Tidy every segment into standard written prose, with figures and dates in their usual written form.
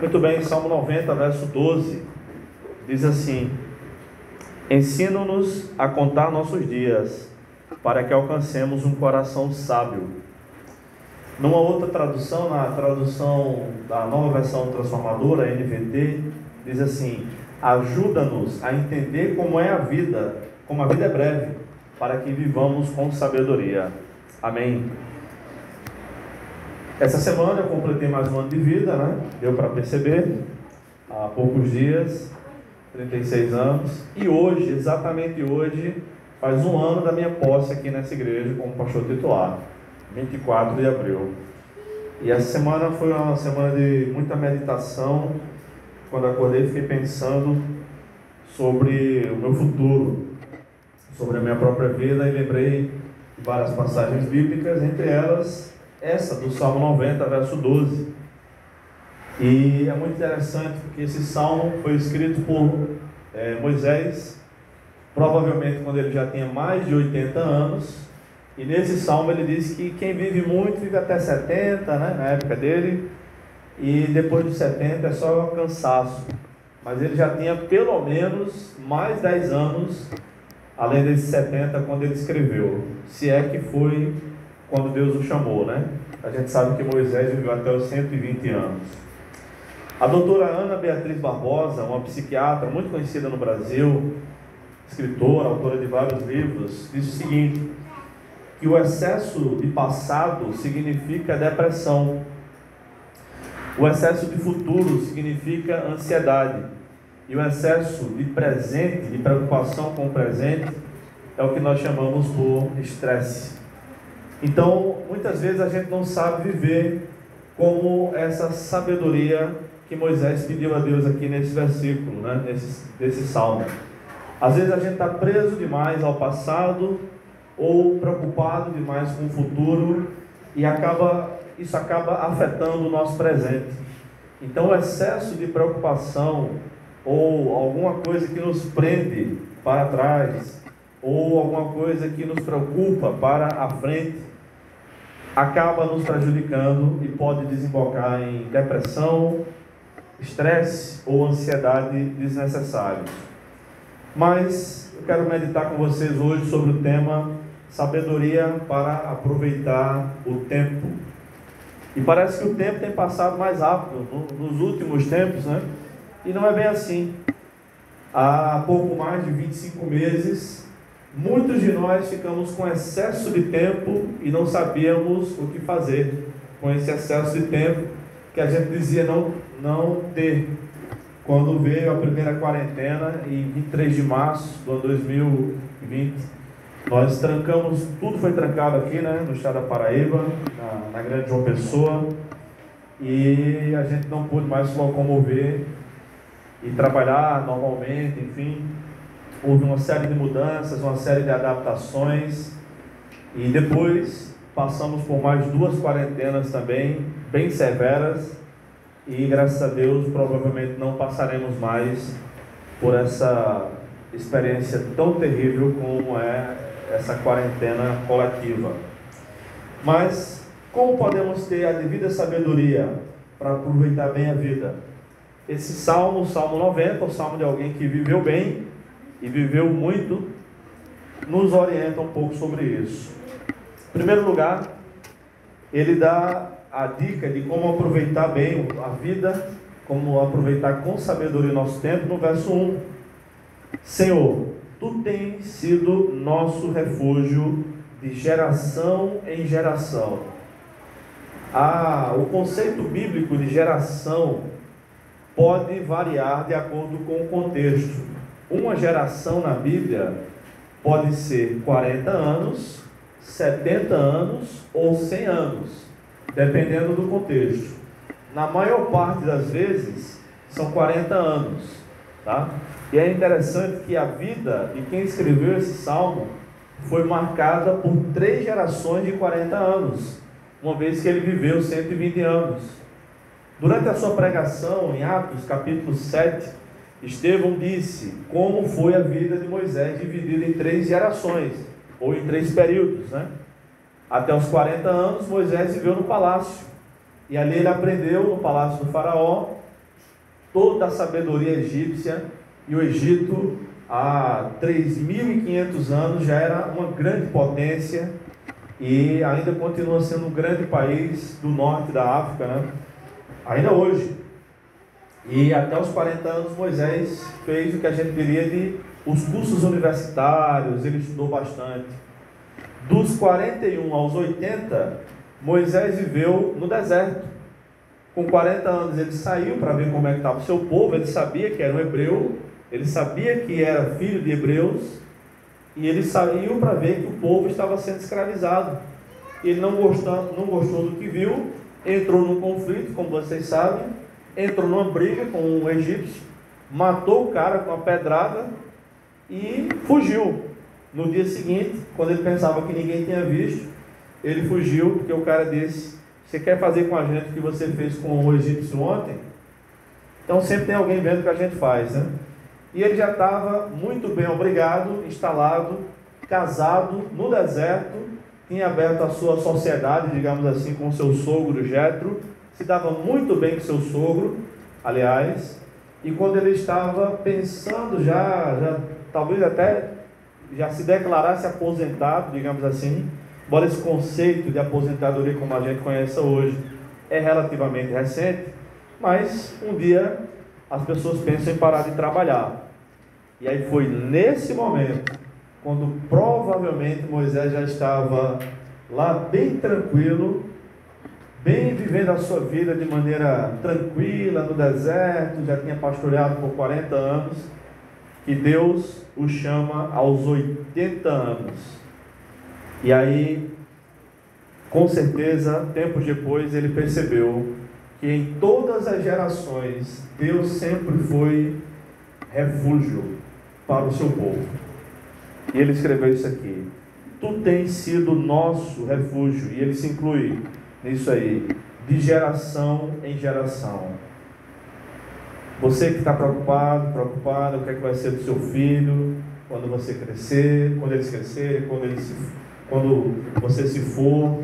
Muito bem, Salmo 90, verso 12, diz assim: ensina-nos a contar nossos dias, para que alcancemos um coração sábio. Numa outra tradução, na tradução da Nova Versão Transformadora, NVT, diz assim: ajuda-nos a entender como é a vida, como a vida é breve, para que vivamos com sabedoria. Amém. Essa semana eu completei mais um ano de vida, né? Deu para perceber, há poucos dias, 36 anos. E hoje, exatamente hoje, faz um ano da minha posse aqui nessa igreja como pastor titular, 24 de abril. E essa semana foi uma semana de muita meditação. Quando acordei, fiquei pensando sobre o meu futuro, sobre a minha própria vida, e lembrei de várias passagens bíblicas, entre elas essa do Salmo 90, verso 12. E é muito interessante porque esse salmo foi escrito por Moisés, provavelmente quando ele já tinha mais de 80 anos. E nesse salmo ele diz que quem vive muito vive até 70, né, na época dele, e depois dos 70 é só cansaço. Mas ele já tinha pelo menos mais 10 anos, além desses 70, quando ele escreveu, se é que foi quando Deus o chamou, né? A gente sabe que Moisés viveu até os 120 anos. A doutora Ana Beatriz Barbosa, uma psiquiatra muito conhecida no Brasil, escritora, autora de vários livros, diz o seguinte: que o excesso de passado significa depressão, o excesso de futuro significa ansiedade, e o excesso de presente, de preocupação com o presente, é o que nós chamamos por estresse. Então, muitas vezes a gente não sabe viver como essa sabedoria que Moisés pediu a Deus aqui nesse versículo, né? Nesse salmo. Às vezes a gente está preso demais ao passado, ou preocupado demais com o futuro, e isso acaba afetando o nosso presente. Então, o excesso de preocupação, ou alguma coisa que nos prende para trás, ou alguma coisa que nos preocupa para a frente, acaba nos prejudicando e pode desembocar em depressão, estresse ou ansiedade desnecessários. Mas eu quero meditar com vocês hoje sobre o tema sabedoria para aproveitar o tempo. E parece que o tempo tem passado mais rápido nos últimos tempos, né? E não é bem assim. Há pouco mais de 25 meses, muitos de nós ficamos com excesso de tempo e não sabíamos o que fazer com esse excesso de tempo que a gente dizia não ter. Quando veio a primeira quarentena, em 23 de março do ano 2020, nós trancamos, tudo foi trancado aqui, né, no estado da Paraíba, na grande João Pessoa, e a gente não pôde mais se locomover e trabalhar normalmente, enfim. Houve uma série de mudanças, uma série de adaptações, e depois passamos por mais 2 quarentenas também, bem severas, e graças a Deus provavelmente não passaremos mais por essa experiência tão terrível como é essa quarentena coletiva. Mas como podemos ter a devida sabedoria para aproveitar bem a vida? Esse salmo, o Salmo 90, o salmo de alguém que viveu bem e viveu muito, nos orienta um pouco sobre isso. Em primeiro lugar, ele dá a dica de como aproveitar bem a vida, como aproveitar com sabedoria o nosso tempo, no verso 1. Senhor, Tu tens sido nosso refúgio de geração em geração. O conceito bíblico de geração pode variar de acordo com o contexto. Uma geração na Bíblia pode ser 40 anos, 70 anos ou 100 anos, dependendo do contexto. Na maior parte das vezes, são 40 anos, tá? E é interessante que a vida de quem escreveu esse salmo foi marcada por 3 gerações de 40 anos, uma vez que ele viveu 120 anos. Durante a sua pregação, em Atos, capítulo 7, Estevão disse como foi a vida de Moisés dividida em 3 gerações, ou em 3 períodos, né? Até os 40 anos, Moisés viveu no palácio, e ali ele aprendeu no palácio do faraó toda a sabedoria egípcia, e o Egito, há 3.500 anos, já era uma grande potência, e ainda continua sendo um grande país do norte da África, né? Ainda hoje. E até os 40 anos Moisés fez o que a gente diria de os cursos universitários, ele estudou bastante. Dos 41 aos 80, Moisés viveu no deserto. Com 40 anos ele saiu para ver como é que estava o seu povo, ele sabia que era um hebreu, ele sabia que era filho de hebreus, e ele saiu para ver que o povo estava sendo escravizado. Ele não gostou do que viu, entrou num conflito, como vocês sabem, entrou numa briga com um egípcio, matou o cara com uma pedrada e fugiu. No dia seguinte, quando ele pensava que ninguém tinha visto, ele fugiu, porque o cara disse: você quer fazer com a gente o que você fez com o egípcio ontem? Então sempre tem alguém vendo o que a gente faz, né? E ele já estava muito bem obrigado, instalado, casado no deserto, tinha aberto a sua sociedade, digamos assim, com o seu sogro Jetro, se dava muito bem com seu sogro, aliás, e quando ele estava pensando já talvez até já se declarasse aposentado, digamos assim, embora esse conceito de aposentadoria como a gente conhece hoje é relativamente recente, mas um dia as pessoas pensam em parar de trabalhar. E aí foi nesse momento, quando provavelmente Moisés já estava lá bem tranquilo, bem vivendo a sua vida de maneira tranquila no deserto, já tinha pastoreado por 40 anos, que Deus o chama aos 80 anos. E aí, com certeza, tempos depois, ele percebeu que em todas as gerações, Deus sempre foi refúgio para o seu povo. E ele escreveu isso aqui: tu tens sido nosso refúgio. E ele se inclui nisso aí, de geração em geração. Você que está preocupado, o que é que vai ser do seu filho quando você crescer, quando eles crescerem, quando você se for,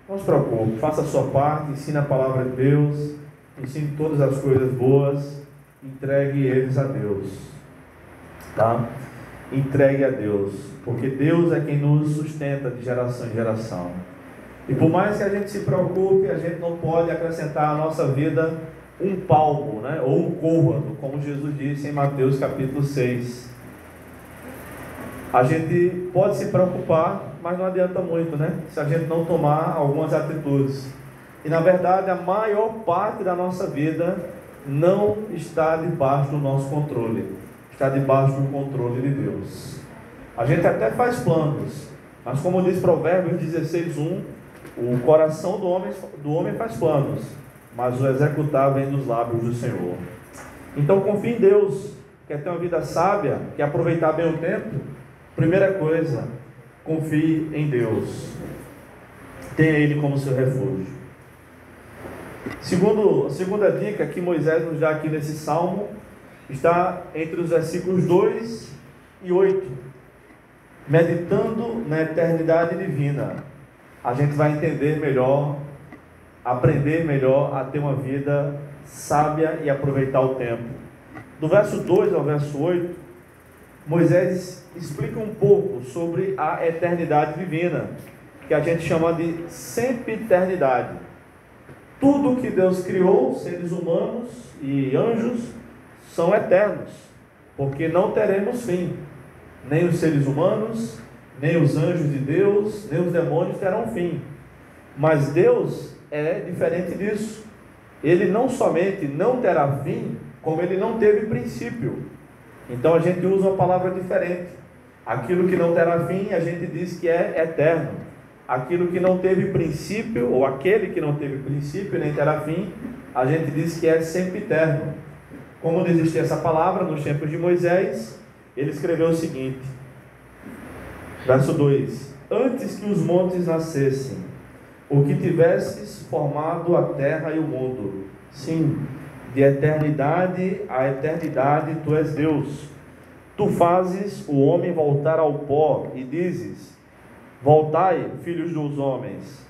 não se preocupe, faça a sua parte, ensine a palavra de Deus, ensine todas as coisas boas, entregue eles a Deus, tá? Entregue a Deus, porque Deus é quem nos sustenta de geração em geração. E por mais que a gente se preocupe, a gente não pode acrescentar à nossa vida um palmo, né? Ou um côvado, como Jesus disse em Mateus capítulo 6. A gente pode se preocupar, mas não adianta muito, né? Se a gente não tomar algumas atitudes. E na verdade a maior parte da nossa vida não está debaixo do nosso controle, está debaixo do controle de Deus. A gente até faz planos, mas como diz Provérbios 16:1, o coração do homem faz planos, mas o executar vem dos lábios do Senhor. Então confie em Deus. Quer ter uma vida sábia, quer aproveitar bem o tempo? Primeira coisa, confie em Deus. Tenha Ele como seu refúgio. A segunda dica que Moisés nos dá aqui nesse salmo está entre os versículos 2 e 8. Meditando na eternidade divina, a gente vai entender melhor, aprender melhor a ter uma vida sábia e aproveitar o tempo. Do verso 2 ao verso 8, Moisés explica um pouco sobre a eternidade divina, que a gente chama de sempiternidade. Tudo que Deus criou, seres humanos e anjos, são eternos, porque não teremos fim. Nem os seres humanos, nem os anjos de Deus, nem os demônios terão fim. Mas Deus é diferente disso. Ele não somente não terá fim, como ele não teve princípio. Então a gente usa uma palavra diferente. Aquilo que não terá fim, a gente diz que é eterno. Aquilo que não teve princípio, ou aquele que não teve princípio nem terá fim, a gente diz que é sempiterno. Como não existia essa palavra nos tempos de Moisés, ele escreveu o seguinte, verso 2: antes que os montes nascessem, o que tivesses formado a terra e o mundo, sim, de eternidade a eternidade tu és Deus. Tu fazes o homem voltar ao pó e dizes: voltai, filhos dos homens,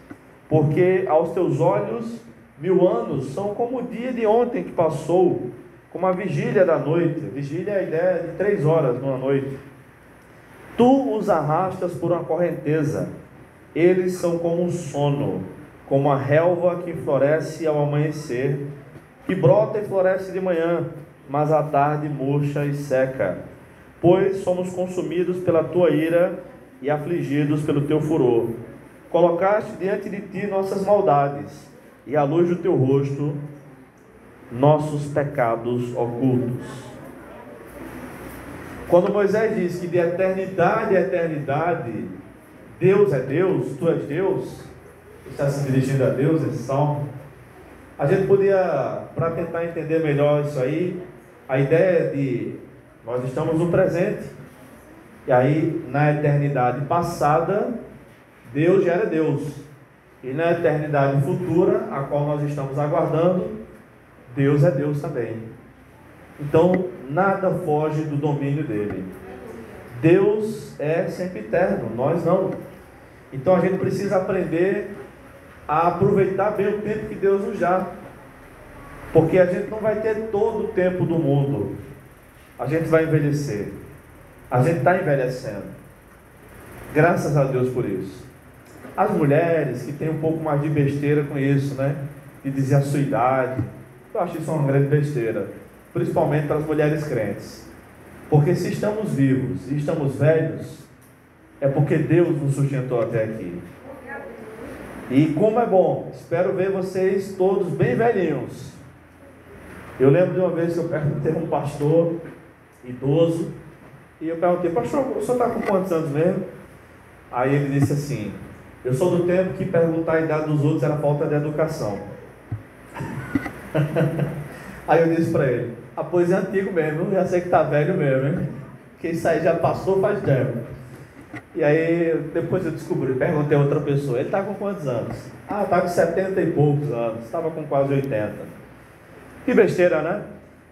porque aos teus olhos 1000 anos são como o dia de ontem que passou, como a vigília da noite. Vigília é a ideia de 3 horas numa noite. Tu os arrastas por uma correnteza, eles são como um sono, como a relva que floresce ao amanhecer, que brota e floresce de manhã, mas à tarde murcha e seca. Pois somos consumidos pela tua ira e afligidos pelo teu furor. Colocaste diante de ti nossas maldades, e à luz do teu rosto, nossos pecados ocultos. Quando Moisés diz que de eternidade a eternidade, Deus é Deus, tu és Deus, está se dirigindo a Deus, esse salmo, a gente podia, para tentar entender melhor isso aí, a ideia de nós estamos no presente, e aí na eternidade passada, Deus já era Deus, e na eternidade futura, a qual nós estamos aguardando, Deus é Deus também. Então, nada foge do domínio dele. Deus é sempre eterno, nós não. Então, a gente precisa aprender a aproveitar bem o tempo que Deus nos dá, porque a gente não vai ter todo o tempo do mundo. A gente vai envelhecer, a gente está envelhecendo, graças a Deus por isso. As mulheres que têm um pouco mais de besteira com isso, né, de dizer a sua idade, eu acho isso uma grande besteira, principalmente para as mulheres crentes, porque se estamos vivos e estamos velhos, é porque Deus nos sustentou até aqui. E como é bom, espero ver vocês todos bem velhinhos. Eu lembro de uma vez que eu perguntei a um pastor idoso, e eu perguntei: pastor, o senhor está com quantos anos mesmo? Aí ele disse assim: eu sou do tempo que perguntar a idade dos outros era falta de educação. Aí eu disse para ele: ah, pois é antigo mesmo, já sei que está velho mesmo, hein? Que isso aí já passou faz tempo. E aí depois eu descobri, perguntei a outra pessoa: ele está com quantos anos? Ah, está com 70 e poucos anos, estava com quase 80. Que besteira, né?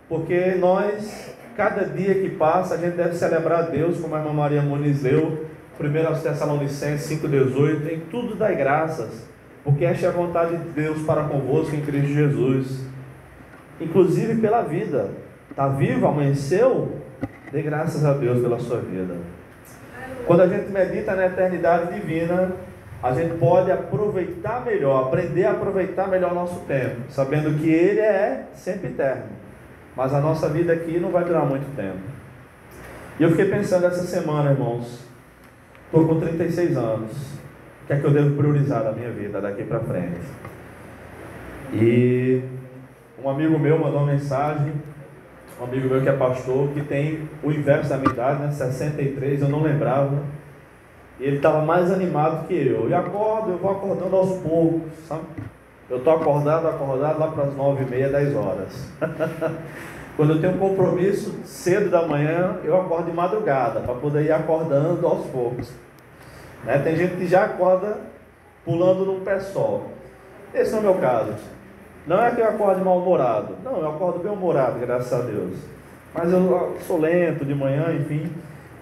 Porque nós, cada dia que passa, a gente deve celebrar a Deus, como a irmã Maria Muniz leu, 1 Tessalonicenses 5,18, em tudo dai graças, porque esta é a vontade de Deus para convosco em Cristo Jesus, inclusive pela vida. Está vivo, amanheceu? Dê graças a Deus pela sua vida. Quando a gente medita na eternidade divina, a gente pode aproveitar melhor, aprender a aproveitar melhor o nosso tempo, sabendo que Ele é sempre eterno, mas a nossa vida aqui não vai durar muito tempo. E eu fiquei pensando essa semana, irmãos, estou com 36 anos, o que é que eu devo priorizar na minha vida daqui para frente? E um amigo meu mandou uma mensagem, um amigo meu que é pastor, que tem o inverso da minha idade, né, 63, eu não lembrava. E ele estava mais animado que eu. Eu vou acordando aos poucos, sabe? Eu estou acordado lá para as 9h30, 10 horas. Quando eu tenho um compromisso cedo da manhã, eu acordo de madrugada, para poder ir acordando aos poucos. Né? Tem gente que já acorda pulando num pé só. Esse não é o meu caso. Não é que eu acorde mal-humorado. Não, eu acordo bem-humorado, graças a Deus. Mas eu sou lento de manhã, enfim.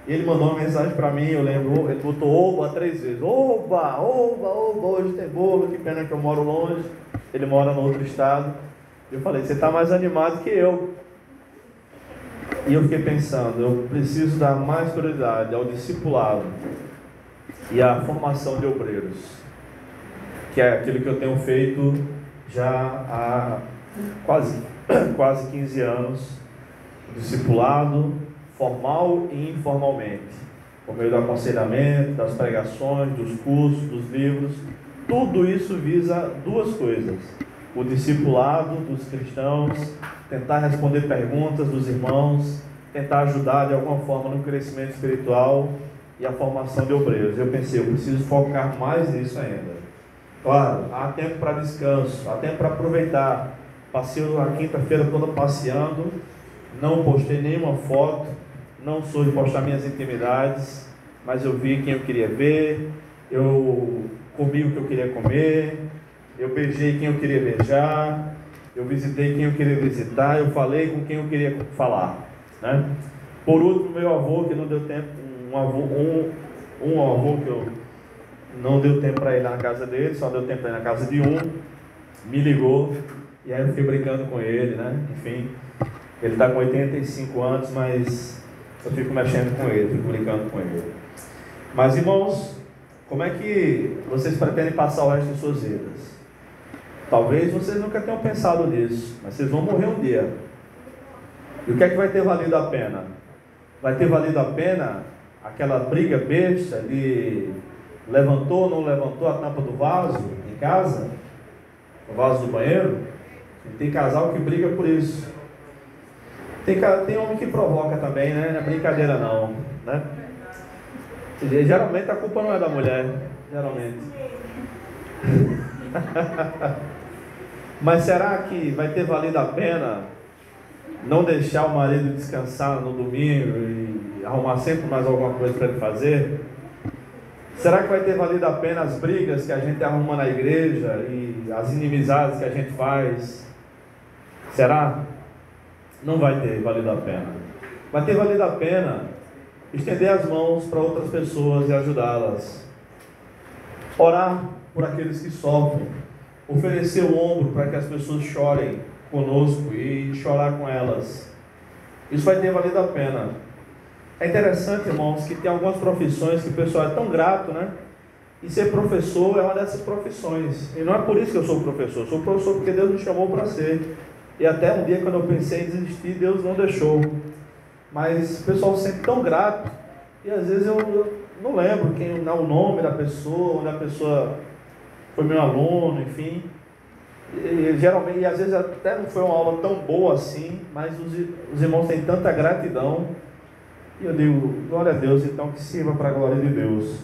E ele mandou uma mensagem para mim, eu lembro, ele botou oba 3 vezes. Oba, oba, oba, hoje tem bolo, que pena que eu moro longe. Ele mora no outro estado. Eu falei: você está mais animado que eu. E eu fiquei pensando, eu preciso dar mais prioridade ao discipulado e à formação de obreiros, que é aquilo que eu tenho feito já há quase 15 anos, discipulado formal e informalmente, por meio do aconselhamento, das pregações, dos cursos, dos livros. Tudo isso visa duas coisas: o discipulado dos cristãos, tentar responder perguntas dos irmãos, tentar ajudar de alguma forma no crescimento espiritual, e a formação de obreiros. Eu pensei, eu preciso focar mais nisso ainda. Claro, há tempo para descanso, há tempo para aproveitar. Passei a quinta-feira toda passeando, não postei nenhuma foto, não sou de postar minhas intimidades, mas eu vi quem eu queria ver, eu comi o que eu queria comer, eu beijei quem eu queria beijar, eu visitei quem eu queria visitar, eu falei com quem eu queria falar, né? Por último, meu avô, que não deu tempo, um avô que eu não deu tempo para ir na casa dele, só deu tempo para ir na casa de um, me ligou, e aí eu fiquei brincando com ele, né? Enfim, ele está com 85 anos, mas eu fico mexendo com ele, fico brincando com ele. Mas, irmãos, como é que vocês pretendem passar o resto de suas vidas? Talvez vocês nunca tenham pensado nisso, mas vocês vão morrer um dia. E o que é que vai ter valido a pena? Vai ter valido a pena aquela briga besta de levantou ou não levantou a tampa do vaso em casa? O vaso do banheiro? E tem casal que briga por isso. Tem homem que provoca também, né? Não é brincadeira não, né? E geralmente a culpa não é da mulher, geralmente. Mas será que vai ter valido a pena não deixar o marido descansar no domingo e arrumar sempre mais alguma coisa para ele fazer? Será que vai ter valido a pena as brigas que a gente arruma na igreja e as inimizades que a gente faz? Será? Não vai ter valido a pena. Vai ter valido a pena estender as mãos para outras pessoas e ajudá-las. Orar por aqueles que sofrem. Oferecer o ombro para que as pessoas chorem conosco e chorar com elas. Isso vai ter valido a pena. É interessante, irmãos, que tem algumas profissões que o pessoal é tão grato, né? E ser professor é uma dessas profissões. E não é por isso que eu sou professor. Eu sou professor porque Deus me chamou para ser. E até um dia, quando eu pensei em desistir, Deus não deixou. Mas o pessoal se sente tão grato. E às vezes eu não lembro o nome da pessoa, onde a pessoa foi meu aluno, enfim. Geralmente, e às vezes até não foi uma aula tão boa assim, mas os irmãos têm tanta gratidão. E eu digo, glória a Deus, então que sirva para a glória de Deus.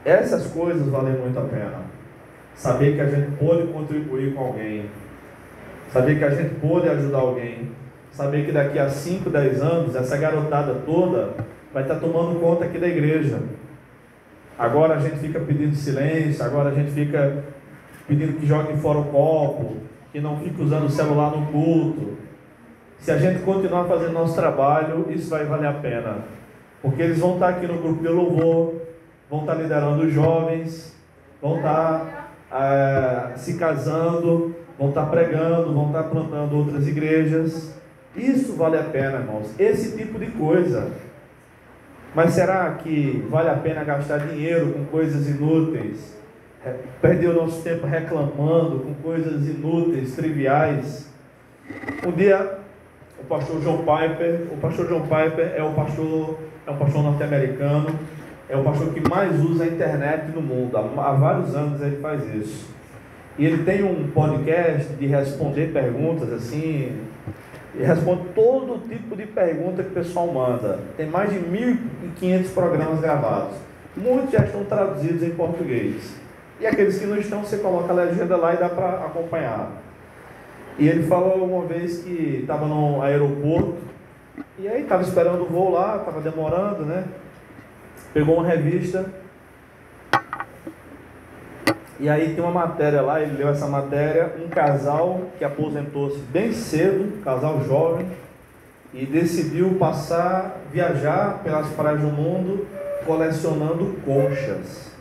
Essas coisas valem muito a pena. Saber que a gente pode contribuir com alguém. Saber que a gente pode ajudar alguém. Saber que daqui a 5, 10 anos, essa garotada toda vai estar tomando conta aqui da igreja. Agora a gente fica pedindo silêncio, agora a gente fica pedindo que jogue fora o copo, que não fique usando o celular no culto. Se a gente continuar fazendo nosso trabalho, isso vai valer a pena. Porque eles vão estar aqui no grupo de louvor, vão estar liderando os jovens, vão estar se casando, vão estar pregando, vão estar plantando outras igrejas. Isso vale a pena, irmãos. Esse tipo de coisa. Mas será que vale a pena gastar dinheiro com coisas inúteis? Perder o nosso tempo reclamando com coisas inúteis, triviais? Um dia, o pastor John Piper é um pastor norte-americano, é o pastor que mais usa a internet no mundo. Há vários anos ele faz isso. E ele tem um podcast de responder perguntas assim, e responde todo tipo de pergunta que o pessoal manda. Tem mais de 1.500 programas gravados. Muitos já estão traduzidos em português. E aqueles que não estão, você coloca a legenda lá e dá para acompanhar. E ele falou uma vez que estava no aeroporto, e aí estava esperando o voo lá, estava demorando, né? Pegou uma revista, e aí tem uma matéria lá, ele leu essa matéria, um casal que aposentou-se bem cedo, casal jovem, e decidiu viajar pelas praias do mundo, colecionando conchas.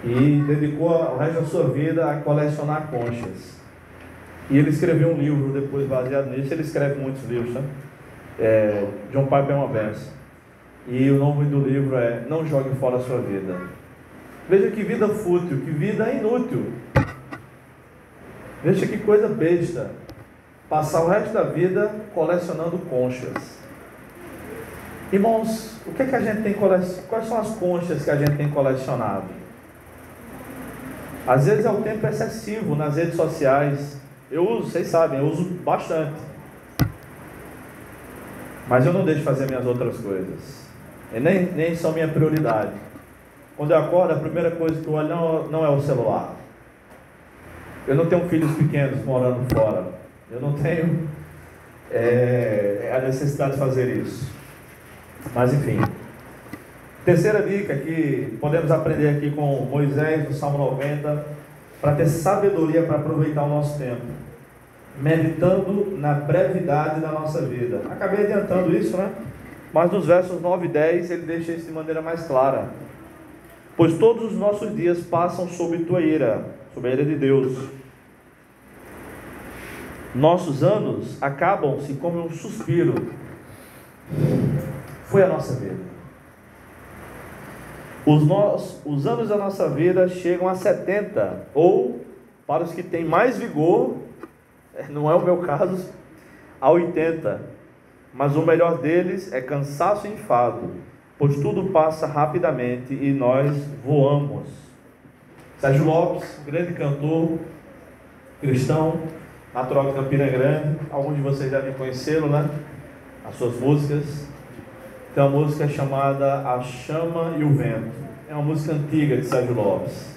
E dedicou o resto da sua vida a colecionar conchas. E ele escreveu um livro depois baseado nisso. Ele escreve muitos livros, né? John Piper é uma benção. E o nome do livro é Não Jogue Fora a Sua Vida. Veja que vida fútil, que vida inútil. Veja que coisa besta. Passar o resto da vida colecionando conchas. Irmãos, o que é que a gente tem colecionado? Quais são as conchas que a gente tem colecionado? Às vezes é o tempo excessivo nas redes sociais. Eu uso, vocês sabem, eu uso bastante. Mas eu não deixo de fazer minhas outras coisas. E nem são minha prioridade. Quando eu acordo, a primeira coisa que eu olho não é o celular. Eu não tenho filhos pequenos morando fora. Eu não tenho a necessidade de fazer isso. Mas enfim. Terceira dica que podemos aprender aqui com Moisés, no Salmo 90, para ter sabedoria para aproveitar o nosso tempo. Meditando na brevidade da nossa vida. Acabei adiantando isso, né? Mas nos versos 9 e 10 ele deixa isso de maneira mais clara. Pois todos os nossos dias passam sob tua ira, sobre a ira de Deus. Nossos anos acabam-se como um suspiro. Foi a nossa vida. Os anos da nossa vida chegam a 70, ou, para os que têm mais vigor, não é o meu caso, a 80. Mas o melhor deles é cansaço e enfado, pois tudo passa rapidamente e nós voamos. Sérgio Lopes, grande cantor, cristão, natural de Campina Grande. Alguns de vocês devem conhecê-lo, né? As suas músicas. Tem uma música chamada A Chama e o Vento. É uma música antiga de Sérgio Lopes.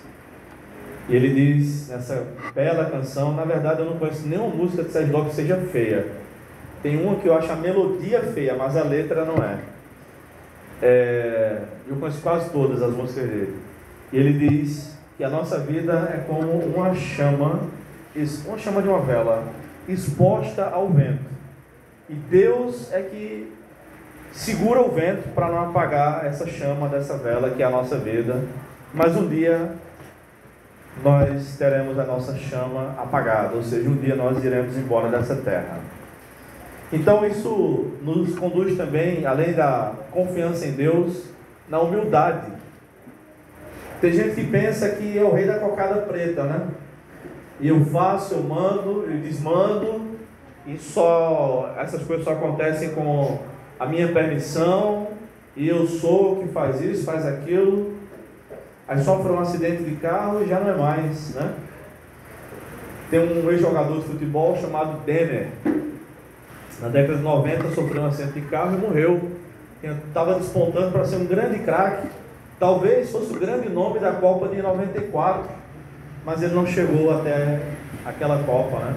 E ele diz nessa bela canção, na verdade eu não conheço nenhuma música de Sérgio Lopes que seja feia. Tem uma que eu acho a melodia feia, mas a letra não é. Eu conheço quase todas as músicas dele. E ele diz que a nossa vida é como uma chama de uma vela exposta ao vento. E Deus é que segura o vento para não apagar essa chama dessa vela que é a nossa vida. Mas um dia nós teremos a nossa chama apagada, ou seja, um dia nós iremos embora dessa terra. Então isso nos conduz também, além da confiança em Deus, na humildade. Tem gente que pensa que é o rei da cocada preta, né? E eu faço, eu mando, eu desmando, e essas coisas só acontecem com a minha permissão, e eu sou o que faz isso, faz aquilo. Aí sofre um acidente de carro e já não é mais, né? Tem um ex-jogador de futebol chamado Denner. Na década de 90 sofreu um acidente de carro e morreu. Estava despontando para ser um grande craque. Talvez fosse o grande nome da Copa de 94, mas ele não chegou até aquela Copa, né?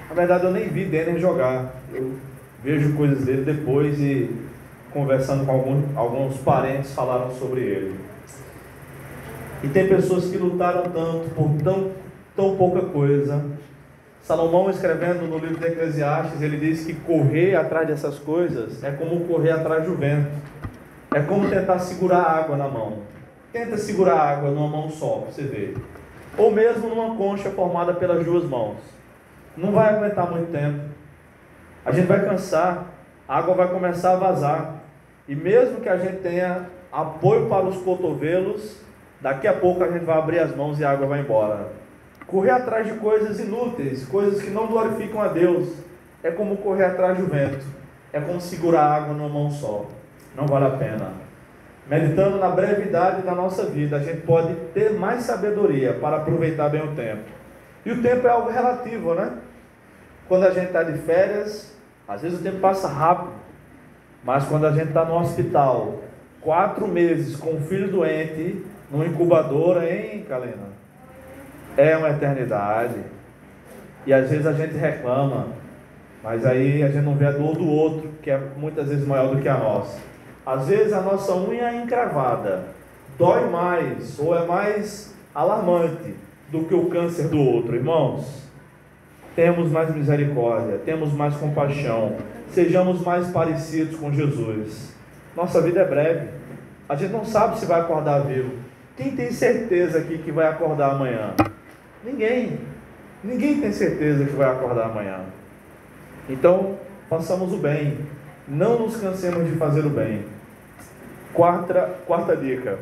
Na verdade eu nem vi Denner jogar. Eu vejo coisas dele depois e conversando com alguns parentes falaram sobre ele. E tem pessoas que lutaram tanto por tão pouca coisa. Salomão, escrevendo no livro de Eclesiastes, ele diz que correr atrás dessas coisas é como correr atrás do vento. É como tentar segurar água na mão. Tenta segurar água numa mão só, para você ver. Ou mesmo numa concha formada pelas duas mãos. Não vai aguentar muito tempo. A gente vai cansar, a água vai começar a vazar. E mesmo que a gente tenha apoio para os cotovelos, daqui a pouco a gente vai abrir as mãos e a água vai embora. Correr atrás de coisas inúteis, coisas que não glorificam a Deus, é como correr atrás do vento. É como segurar a água numa mão só. Não vale a pena. Meditando na brevidade da nossa vida, a gente pode ter mais sabedoria para aproveitar bem o tempo. E o tempo é algo relativo, né? Quando a gente está de férias, às vezes o tempo passa rápido. Mas quando a gente está no hospital, 4 meses com um filho doente, numa incubadora, hein, Kalina? É uma eternidade. E às vezes a gente reclama, mas aí a gente não vê a dor do outro, que é muitas vezes maior do que a nossa. Às vezes a nossa unha é encravada, dói mais, ou é mais alarmante do que o câncer do outro. Irmãos, temos mais misericórdia, temos mais compaixão, sejamos mais parecidos com Jesus. Nossa vida é breve, a gente não sabe se vai acordar vivo. Quem tem certeza aqui que vai acordar amanhã? Ninguém tem certeza que vai acordar amanhã. Então, façamos o bem, não nos cansemos de fazer o bem. Quarta dica,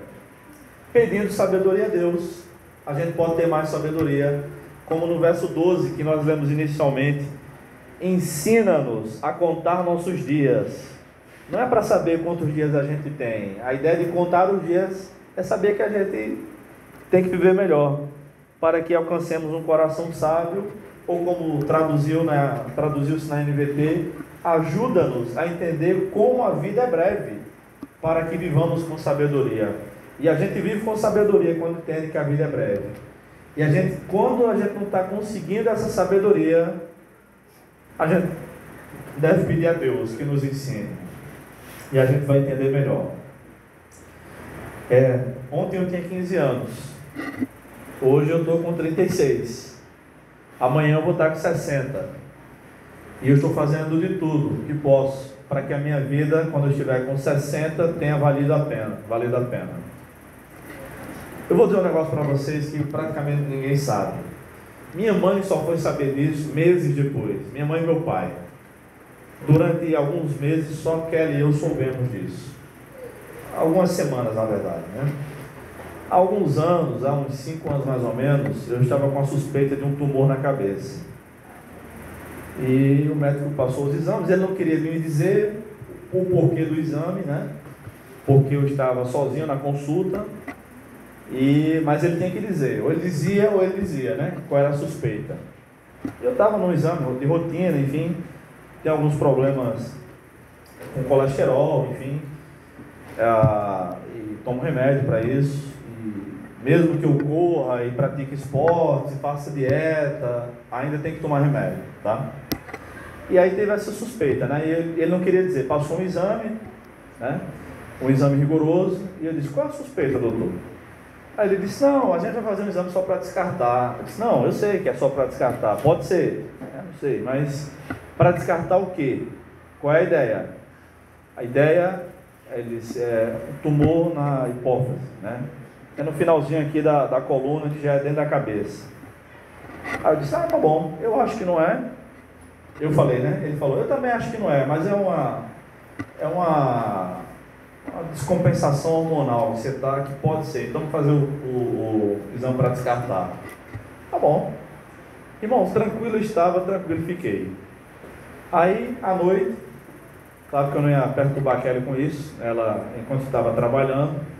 pedindo sabedoria a Deus. A gente pode ter mais sabedoria, como no verso 12 que nós lemos inicialmente. Ensina-nos a contar nossos dias. Não é para saber quantos dias a gente tem. A ideia de contar os dias é saber que a gente tem que viver melhor, para que alcancemos um coração sábio, ou como traduziu-se na NVT, ajuda-nos a entender como a vida é breve, para que vivamos com sabedoria. E a gente vive com sabedoria quando entende que a vida é breve. E quando a gente não está conseguindo essa sabedoria, a gente deve pedir a Deus que nos ensine. E a gente vai entender melhor. Ontem eu tinha 15 anos. Hoje eu estou com 36. Amanhã eu vou estar com 60. E eu estou fazendo de tudo que posso para que a minha vida, quando eu estiver com 60, tenha valido a pena. Eu vou dizer um negócio para vocês que praticamente ninguém sabe. Minha mãe só foi saber disso meses depois. Minha mãe e meu pai. Durante alguns meses, só Kelly e eu soubemos disso. Algumas semanas, na verdade, né? Há alguns anos, há uns 5 anos mais ou menos, eu estava com a suspeita de um tumor na cabeça. E o médico passou os exames, ele não queria me dizer o porquê do exame, né? Porque eu estava sozinho na consulta, mas ele tem que dizer, ou ele dizia, né? Qual era a suspeita. Eu estava num exame de rotina, enfim, tem alguns problemas com colesterol, enfim, e tomo remédio para isso. Mesmo que eu corra e pratique esportes, faça dieta, ainda tem que tomar remédio, tá? E aí teve essa suspeita, né? E ele não queria dizer, passou um exame, né? Um exame rigoroso, e eu disse, qual é a suspeita, doutor? Aí ele disse, não, a gente vai fazer um exame só para descartar. Eu disse, não, eu sei que é só para descartar, pode ser, não sei, mas para descartar o quê? Qual é a ideia? A ideia, ele disse, é um tumor na hipófise, né? É no finalzinho aqui da coluna, que já é dentro da cabeça. Aí eu disse, tá bom, eu acho que não é. Eu falei, né? Ele falou, eu também acho que não é, mas é uma descompensação hormonal que você tá, que pode ser. Então vamos fazer o exame para descartar. Tá bom. Irmãos, tranquilo estava, tranquilo fiquei. Aí, à noite, claro que eu não ia perturbar a Kelly com isso, ela, enquanto estava trabalhando,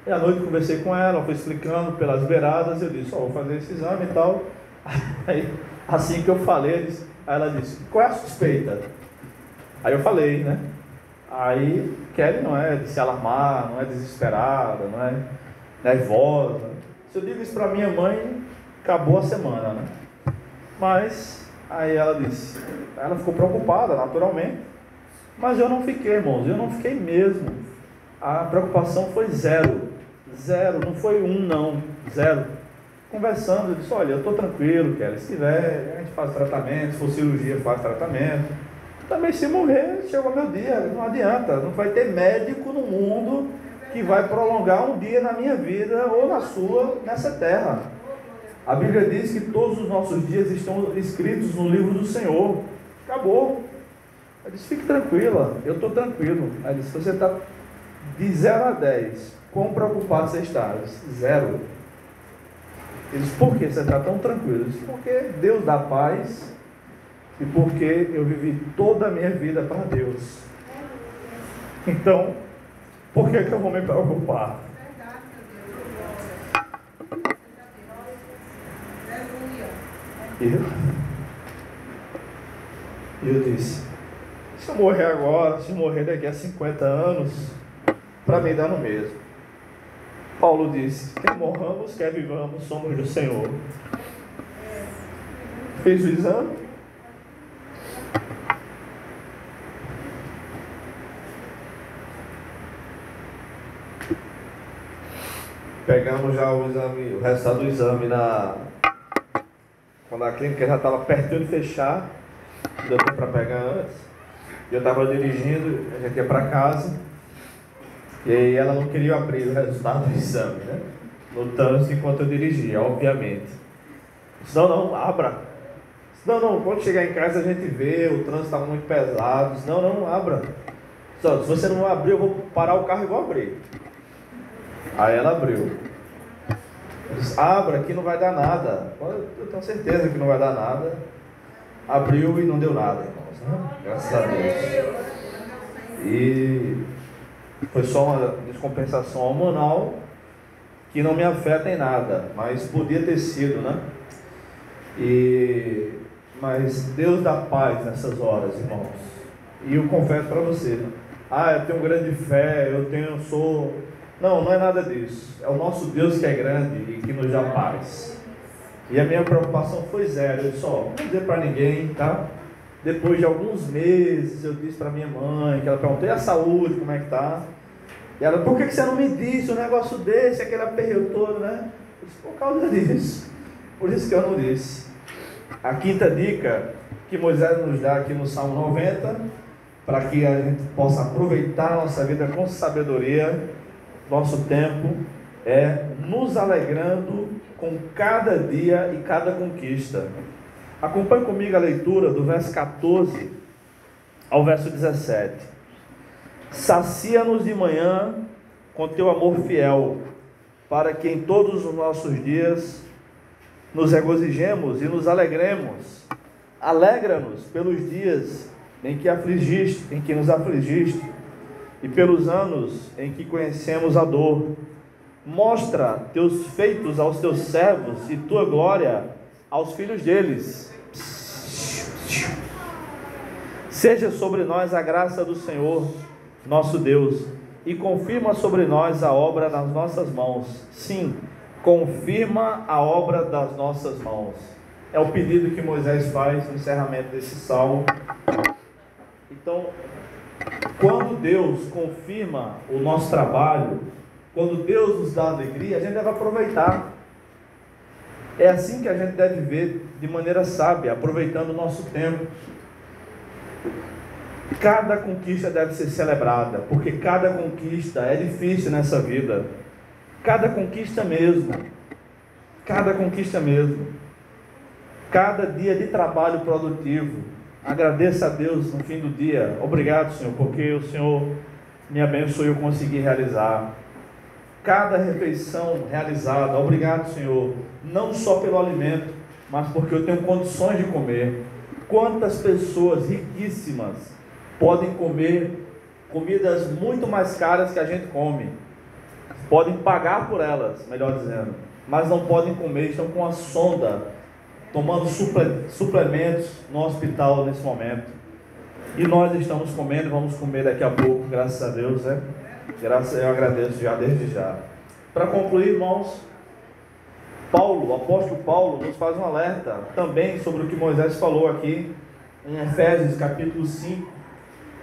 e à noite conversei com ela foi explicando pelas beiradas, eu disse, vou fazer esse exame e tal. Aí, assim que eu falei, aí ela disse, qual é a suspeita? Aí eu falei, né? Aí, Kelly não é de se alarmar, não é desesperada, não é nervosa. Se eu digo isso para minha mãe, acabou a semana, né? Mas, aí ela disse, ela ficou preocupada, naturalmente, mas eu não fiquei, irmãos, eu não fiquei mesmo. A preocupação foi zero, não foi não, zero. Conversando, eu disse, olha, eu estou tranquilo, Kelly, se tiver, a gente faz tratamento, se for cirurgia, faz tratamento. Também se morrer, chegou meu dia, não adianta, não vai ter médico no mundo que vai prolongar um dia na minha vida ou na sua, nessa terra. A Bíblia diz que todos os nossos dias estão escritos no livro do Senhor. Acabou. Eu disse, fique tranquila, eu estou tranquilo. Ela disse, você está de 0 a 10, quão preocupado você está? Eu disse, 0. Ele disse, por que você está tão tranquilo? Eu disse, porque Deus dá paz e porque eu vivi toda a minha vida para Deus. Então, por que eu vou me preocupar? E eu disse, se eu morrer agora, se eu morrer daqui a 50 anos, para mim dá no mesmo. Paulo disse, quer morramos, quer vivamos, somos do Senhor. Fez o exame. Pegamos já o exame, o resultado do exame quando a clínica já estava perto de fechar, deu tempo para pegar antes. Eu estava dirigindo, a gente ia para casa, e aí ela não queria abrir o resultado do exame, né? No trânsito enquanto eu dirigia, obviamente. Disse, não, abra. Disse, não, quando chegar em casa a gente vê, o trânsito está muito pesado. Disse, não, abra. Disse, se você não abrir, eu vou parar o carro e vou abrir. Aí ela abriu. Disse, abra, que não vai dar nada. Eu tenho certeza que não vai dar nada. Abriu e não deu nada, irmãos, né? Graças a Deus. E foi só uma descompensação hormonal que não me afeta em nada, mas podia ter sido, né? Mas Deus dá paz nessas horas, irmãos. E eu confesso para você, eu tenho grande fé, não é nada disso. É o nosso Deus que é grande e que nos dá paz. E a minha preocupação foi zero. Eu disse, não vou dizer para ninguém, tá? Depois de alguns meses, eu disse para minha mãe, que ela perguntou, e a saúde, como é que tá? E ela, por que você não me disse um negócio desse, aquele aperreio todo, né? Eu disse, por causa disso. Por isso que eu não disse. A quinta dica que Moisés nos dá aqui no Salmo 90, para que a gente possa aproveitar a nossa vida com sabedoria, nosso tempo, nos alegrando com cada dia e cada conquista. Acompanhe comigo a leitura do verso 14 ao verso 17. Sacia-nos de manhã com teu amor fiel, para que em todos os nossos dias nos regozijemos e nos alegremos. Alegra-nos pelos dias em que nos afligiste, e pelos anos em que conhecemos a dor. Mostra teus feitos aos teus servos e tua glória aos filhos deles. Seja sobre nós a graça do Senhor, nosso Deus, e confirma sobre nós a obra das nossas mãos. Sim, confirma a obra das nossas mãos. É o pedido que Moisés faz no encerramento desse salmo. Então, quando Deus confirma o nosso trabalho, quando Deus nos dá alegria, a gente deve aproveitar. É assim que a gente deve viver de maneira sábia, aproveitando o nosso tempo. Cada conquista deve ser celebrada, porque cada conquista é difícil nessa vida. Cada conquista mesmo. Cada conquista mesmo. Cada dia de trabalho produtivo. Agradeça a Deus no fim do dia. Obrigado, Senhor, porque o Senhor me abençoou e eu consegui realizar. Cada refeição realizada. Obrigado, Senhor, não só pelo alimento, mas porque eu tenho condições de comer. Quantas pessoas riquíssimas podem comer comidas muito mais caras que a gente come, podem pagar por elas, melhor dizendo, mas não podem comer, estão com a sonda, tomando suplementos no hospital nesse momento, e nós estamos comendo, vamos comer daqui a pouco, graças a Deus, né? Eu agradeço já, desde já. Para concluir, irmãos, o apóstolo Paulo nos faz um alerta também sobre o que Moisés falou aqui em Efésios capítulo 5,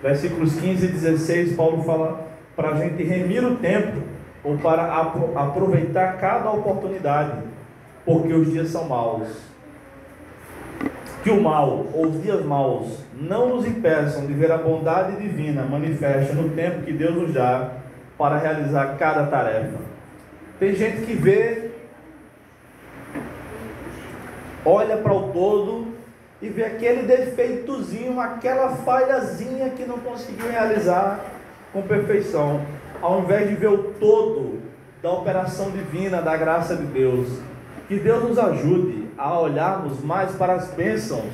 versículos 15 e 16. Paulo fala para a gente remir o tempo, ou para aproveitar cada oportunidade, porque os dias são maus. Que o mal, ou os dias maus, não nos impeçam de ver a bondade divina manifesta no tempo que Deus nos dá para realizar cada tarefa. Tem gente que vê, olha para o todo e vê aquele defeitozinho, aquela falhazinha que não conseguiu realizar com perfeição, ao invés de ver o todo da operação divina, da graça de Deus. Que Deus nos ajude a olharmos mais para as bênçãos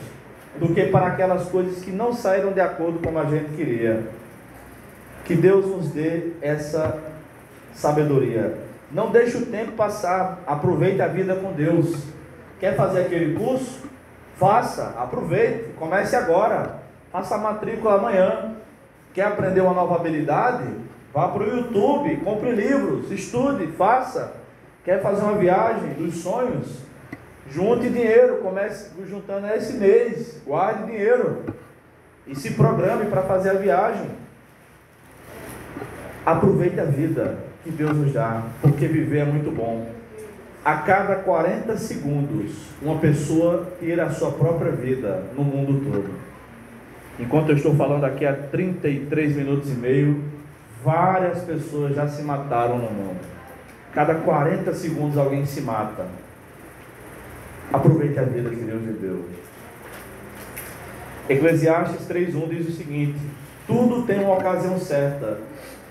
do que para aquelas coisas que não saíram de acordo com a gente queria. Que Deus nos dê essa sabedoria. Não deixe o tempo passar, aproveite a vida com Deus. Quer fazer aquele curso? Faça, aproveite, comece agora, faça a matrícula amanhã. Quer aprender uma nova habilidade? Vá para o YouTube, compre livros, estude, faça. Quer fazer uma viagem dos sonhos? Junte dinheiro, comece juntando esse mês, guarde dinheiro e se programe para fazer a viagem. Aproveite a vida que Deus nos dá, porque viver é muito bom. A cada 40 segundos, uma pessoa tira a sua própria vida no mundo todo. Enquanto eu estou falando aqui há 33 minutos e meio, várias pessoas já se mataram no mundo. Cada 40 segundos alguém se mata. Aproveite a vida que Deus lhe deu. Eclesiastes 3:1 diz o seguinte: tudo tem uma ocasião certa,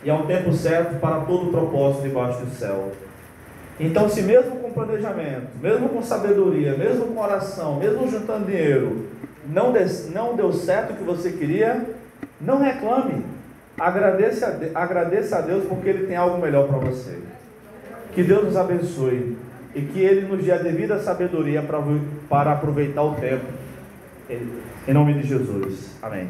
e há um tempo certo para todo o propósito debaixo do céu. Então, se mesmo com planejamento, mesmo com sabedoria, mesmo com oração, mesmo juntando dinheiro, não deu certo o que você queria, não reclame. Agradeça a Deus, porque Ele tem algo melhor para você. Que Deus nos abençoe e que Ele nos dê a devida sabedoria para aproveitar o tempo. Em nome de Jesus. Amém.